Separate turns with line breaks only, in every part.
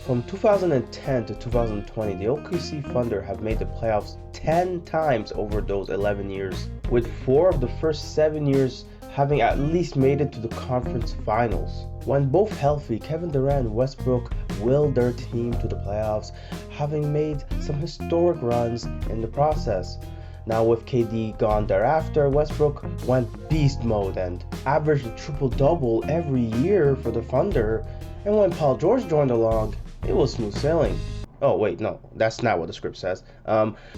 From 2010 to 2020, the OKC Thunder have made the playoffs 10 times over those 11 years, with 4 of the first 7 years having at least made it to the conference finals. When both healthy, Kevin Durant and Westbrook willed their team to the playoffs, having made some historic runs in the process. Now with KD gone thereafter, Westbrook went beast mode and averaged a triple-double every year for the Thunder, and when Paul George joined along, it was smooth sailing. Oh wait, no, that's not what the script says.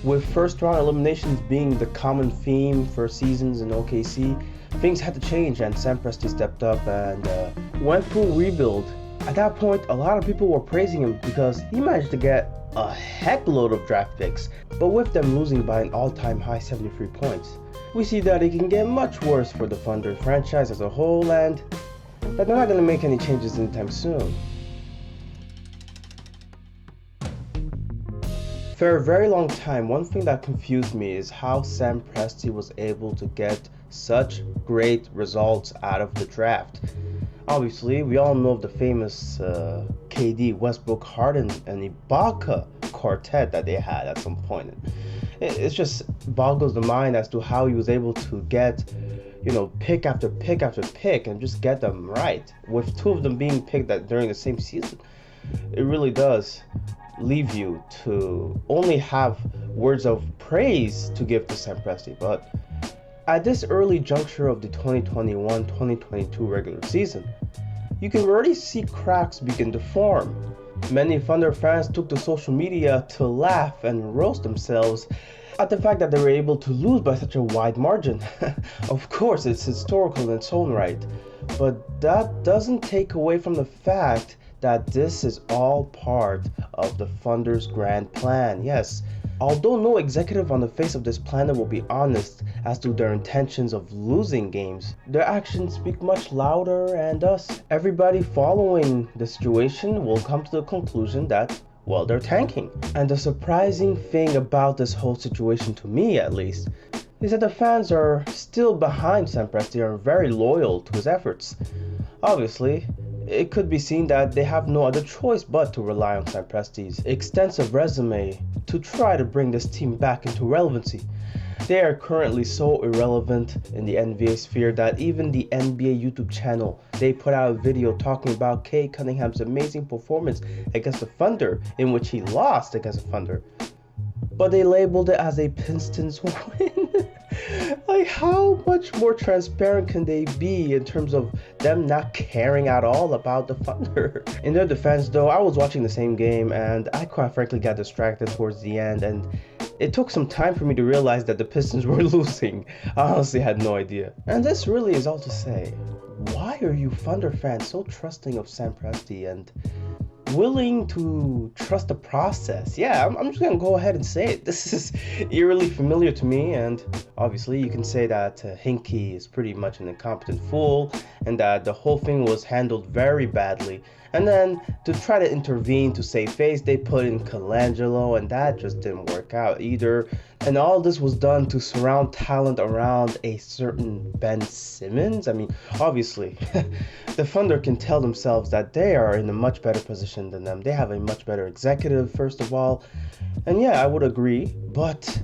With first round eliminations being the common theme for seasons in OKC, things had to change and Sam Presti stepped up and went full rebuild. At that point, a lot of people were praising him because he managed to get a heck load of draft picks, but with them losing by an all-time high 73 points, we see that it can get much worse for the Thunder franchise as a whole and that they're not going to make any changes anytime soon. For a very long time, one thing that confused me is how Sam Presti was able to get such great results out of the draft. Obviously, we all know of the famous KD, Westbrook, Harden, and Ibaka quartet that they had at some point. It just boggles the mind as to how he was able to get, pick after pick after pick and just get them right, with 2 of them being picked during the same season. It really does leave you to only have words of praise to give to Sam Presti, but at this early juncture of the 2021-2022 regular season, you can already see cracks begin to form. Many Thunder fans took to social media to laugh and roast themselves at the fact that they were able to lose by such a wide margin. Of course, it's historical in its own right, but that doesn't take away from the fact that this is all part of the Thunder's grand plan. Yes, although no executive on the face of this planet will be honest as to their intentions of losing games, their actions speak much louder, and thus everybody following the situation will come to the conclusion that, well, they're tanking. And the surprising thing about this whole situation, to me at least, is that the fans are still behind Sam Presti and are very loyal to his efforts. Obviously, it could be seen that they have no other choice but to rely on Sam Presti's extensive resume to try to bring this team back into relevancy. They are currently so irrelevant in the NBA sphere that even the NBA YouTube channel, they put out a video talking about Cade Cunningham's amazing performance against the Thunder, in which he lost against the Thunder, but they labeled it as a Pistons win. Like, how much more transparent can they be in terms of them not caring at all about the Thunder? In their defense though, I was watching the same game and I quite frankly got distracted towards the end, and it took some time for me to realize that the Pistons were losing. I honestly had no idea. And this really is all to say, why are you Thunder fans so trusting of Sam Presti and willing to trust the process? Yeah, I'm just gonna go ahead and say it. This is eerily familiar to me, and obviously you can say that Hinkie is pretty much an incompetent fool and that the whole thing was handled very badly. And then to try to intervene to save face, they put in Colangelo, and that just didn't work out either. And all this was done to surround talent around a certain Ben Simmons. I mean, obviously, the Thunder can tell themselves that they are in a much better position than them. They have a much better executive, first of all. And yeah, I would agree, but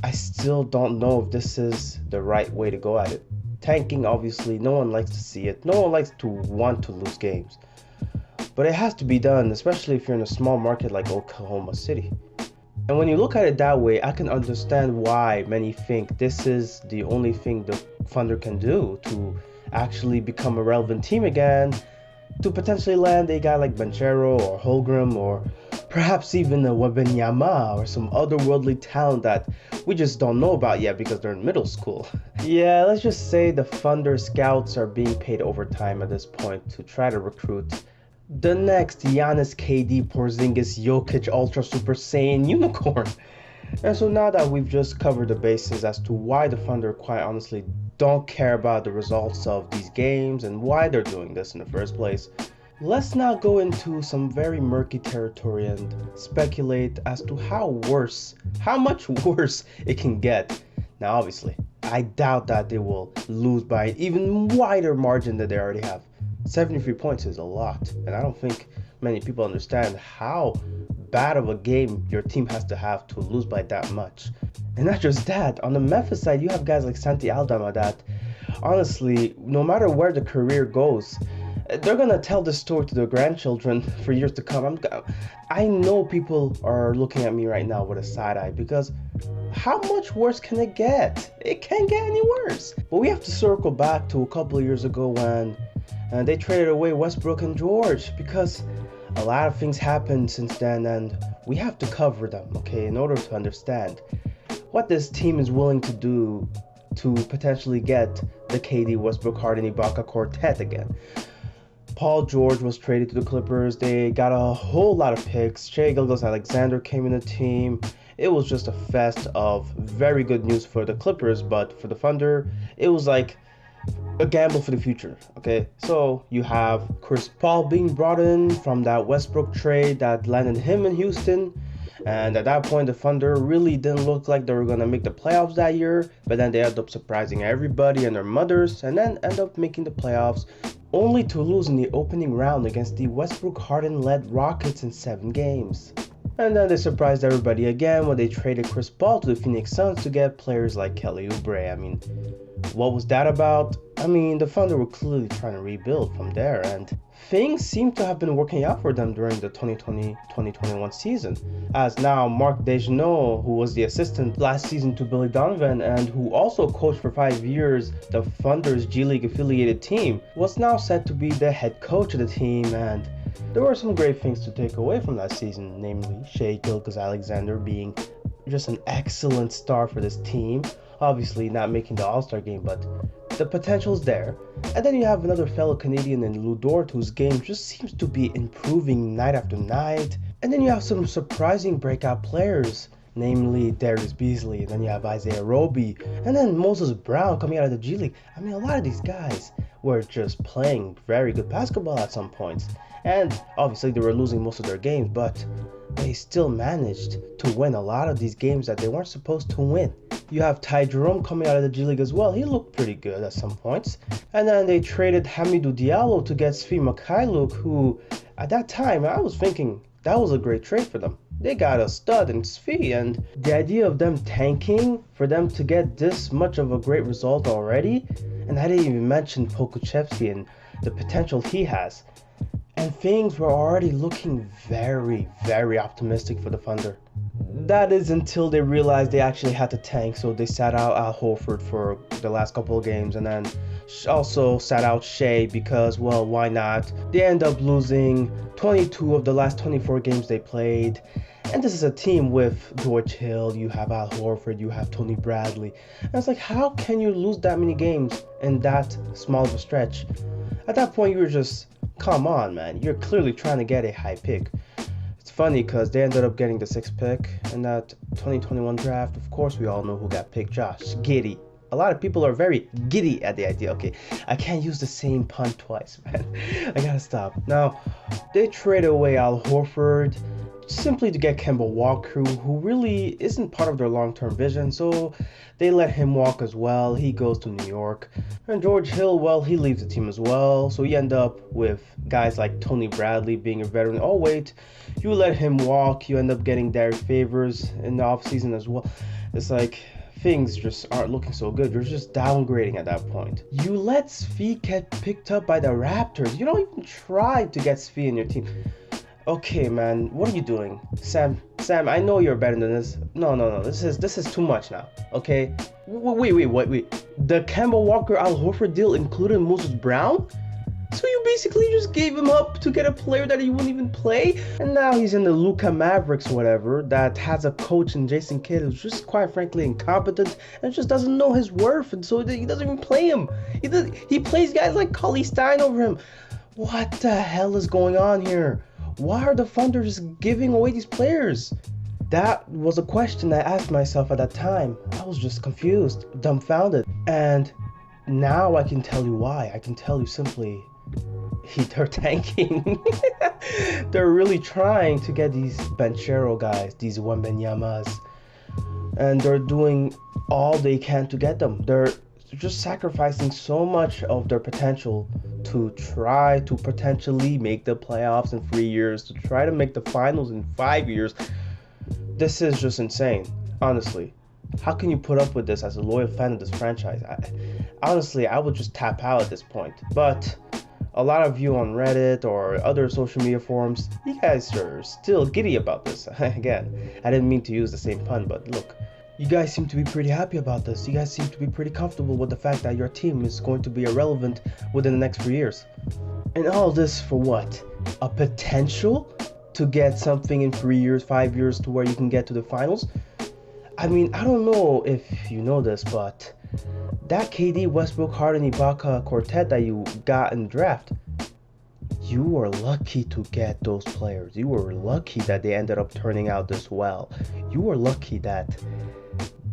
I still don't know if this is the right way to go at it. Tanking, obviously, no one likes to see it. No one likes to want to lose games. But it has to be done, especially if you're in a small market like Oklahoma City. And when you look at it that way, I can understand why many think this is the only thing the Thunder can do to actually become a relevant team again, to potentially land a guy like Banchero or Holmgren or perhaps even a Wembanyama or some otherworldly talent that we just don't know about yet because they're in middle school. Yeah, let's just say the Thunder scouts are being paid overtime at this point to try to recruit the next Giannis, KD, Porzingis, Jokic, Ultra Super Saiyan unicorn. And so now that we've just covered the bases as to why the Thunder quite honestly don't care about the results of these games and why they're doing this in the first place, let's now go into some very murky territory and speculate as to how much worse it can get. Now obviously, I doubt that they will lose by an even wider margin than they already have. 73 points is a lot, and I don't think many people understand how bad of a game your team has to have to lose by that much. And not just that, on the Memphis side, you have guys like Santi Aldama that, honestly, no matter where the career goes, they're gonna tell this story to their grandchildren for years to come. I know people are looking at me right now with a side eye because how much worse can it get? It can't get any worse. But we have to circle back to a couple of years ago when they traded away Westbrook and George, because a lot of things happened since then and we have to cover them, okay, in order to understand what this team is willing to do to potentially get the KD, Westbrook, Harden, Ibaka quartet again. Paul George was traded to the Clippers. They got a whole lot of picks. Shai Gilgeous-Alexander came in the team. It was just a fest of very good news for the Clippers, but for the Thunder, it was like a gamble for the future, okay? So you have Chris Paul being brought in from that Westbrook trade that landed him in Houston. And at that point, the Thunder really didn't look like they were going to make the playoffs that year. But then they ended up surprising everybody and their mothers and then end up making the playoffs, only to lose in the opening round against the Westbrook Harden-led Rockets in 7 games. And then they surprised everybody again when they traded Chris Paul to the Phoenix Suns to get players like Kelly Oubre. I mean, what was that about? I mean, the Thunder were clearly trying to rebuild from there, and things seem to have been working out for them during the 2020-2021 season. As now Mark Dejeunot, who was the assistant last season to Billy Donovan and who also coached for 5 years the Thunder's G League affiliated team, was now set to be the head coach of the team. And there were some great things to take away from that season, namely Shai Gilgeous-Alexander being just an excellent star for this team. Obviously not making the All-Star game, but the potential's there. And then you have another fellow Canadian in Lou Dort, whose game just seems to be improving night after night. And then you have some surprising breakout players, namely Darius Beasley, and then you have Isaiah Roby, and then Moses Brown coming out of the G League. I mean, a lot of these guys were just playing very good basketball at some points. And obviously they were losing most of their games, but they still managed to win a lot of these games that they weren't supposed to win. You have Ty Jerome coming out of the G League as well. He looked pretty good at some points. And then they traded Hamidou Diallo to get Svi Mykhailiuk, who at that time I was thinking that was a great trade for them. They got a stud in Svi, and the idea of them tanking for them to get this much of a great result already, and I didn't even mention Pokusevski and the potential he has. And things were already looking very, very optimistic for the Thunder. That is until they realized they actually had to tank, so they sat out Al Horford for the last couple of games and then also sat out Shai because, well, why not? They end up losing 22 of the last 24 games they played. And this is a team with George Hill, you have Al Horford, you have Tony Bradley. And it's like, how can you lose that many games in that small of a stretch? At that point, you were just, come on, man. You're clearly trying to get a high pick. It's funny because they ended up getting the 6th pick in that 2021 draft. Of course, we all know who got picked, Josh Giddey. A lot of people are very giddy at the idea. Okay, I can't use the same pun twice, man. I gotta stop. Now, they traded away Al Horford simply to get Kemba Walker, who really isn't part of their long-term vision, so they let him walk as well. He goes to New York. And George Hill, well, he leaves the team as well, so you end up with guys like Tony Bradley being a veteran. Oh wait, you let him walk, you end up getting Derek Favors in the offseason as well. It's like, things just aren't looking so good. You're just downgrading at that point. You let Svi get picked up by the Raptors. You don't even try to get Svi in your team. Okay, man, what are you doing? Sam, I know you're better than this. No, this is too much now, okay? Wait. The Kemba Walker Al Horford deal included Moses Brown? So you basically just gave him up to get a player that he wouldn't even play? And now he's in the Luka Mavericks, whatever, that has a coach in Jason Kidd who's just quite frankly incompetent and just doesn't know his worth, and so he doesn't even play him. He plays guys like Cauley Stein over him. What the hell is going on here? Why are the Thunder just giving away these players? That was a question I asked myself at that time. I was just confused, dumbfounded. And now I can tell you why. I can tell you simply, they're tanking. They're really trying to get these Banchero guys, these Wembenyamas. And they're doing all they can to get them. They're just sacrificing so much of their potential to try to potentially make the playoffs in 3 years, to try to make the finals in 5 years. This is just insane, honestly. How can you put up with this as a loyal fan of this franchise? Honestly, I would just tap out at this point. But a lot of you on Reddit or other social media forums, you guys are still giddy about this. Again, I didn't mean to use the same pun, but look, you guys seem to be pretty happy about this. You guys seem to be pretty comfortable with the fact that your team is going to be irrelevant within the next 3 years. And all this for what? A potential to get something in 3 years, 5 years to where you can get to the finals? I mean, I don't know if you know this, but that KD, Westbrook, Harden, Ibaka quartet that you got in the draft, you were lucky to get those players. You were lucky that they ended up turning out this well. You were lucky that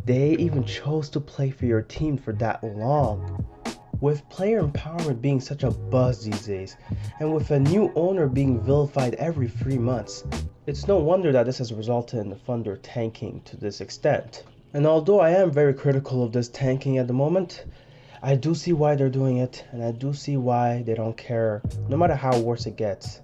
they even chose to play for your team for that long. With player empowerment being such a buzz these days, and with a new owner being vilified every 3 months, it's no wonder that this has resulted in the Thunder tanking to this extent. And although I am very critical of this tanking at the moment, I do see why they're doing it, and I do see why they don't care, no matter how worse it gets.